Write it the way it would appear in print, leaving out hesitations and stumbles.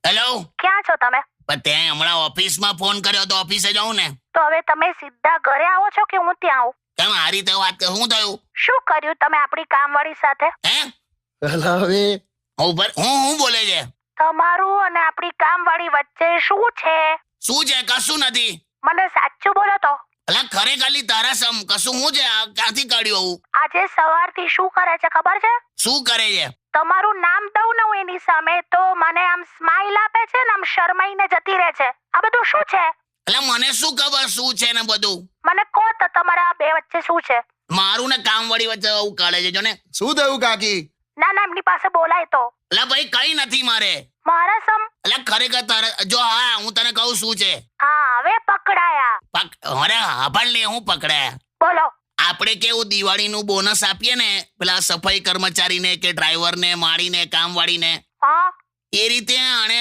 Hello. ક્યાં છો તમે? પણ તે હમણાં ઓફિસમાં ફોન કર્યો તો ઓફિસે જાઉં ને. તો હવે તમે સીધા ઘરે આવો છો કે હું ત્યાં આવું? કેમ આ રીતે વાત કર? શું થયું? શું કર્યું તમે આપણી કામવાળી સાથે? હે હલાવે હું બોલે છે? તમારું અને આપણી કામવાળી વચ્ચે શું છે? શું છે? કશું નથી. મને સાચું બોલો તો. અલા ખરેખર તારા સમ કશું હું છે? આ ક્યાંથી કાઢ્યું આવું? આજે સવારથી શું કરે છે ખબર છે? શું કરે છે? તમારું નામ દઉં ને હું એની સામે તો મને આમ સ્માઈલ આપે છે ને આમ શરમાઈને જતી રહે છે. આ બધું શું છે? અલા મને શું ખબર શું છે ને બધું? મને કહો તો તમારા આ બે વચ્ચે શું છે? મારું ને કામવાળી વચ્ચે આવું કાઢે છે જો ને. શું થયું કાકી? ના ના એમની પાસે બોલાય તો. અલા ભાઈ કઈ નથી મારે. મારા સમ. અલા ખરેખર તારા જો હા હું તને કહું શું છે. હા હવે પકડાયા. અરે હાભળ લે હું પકડાયા. બોલો. આપણે કેવું દિવાળીનું બોનસ આપીએ ને પેલા સફાઈ કર્મચારીને કે ડ્રાઈવરને માળીને કામવાળીને હા એ રીતે આણે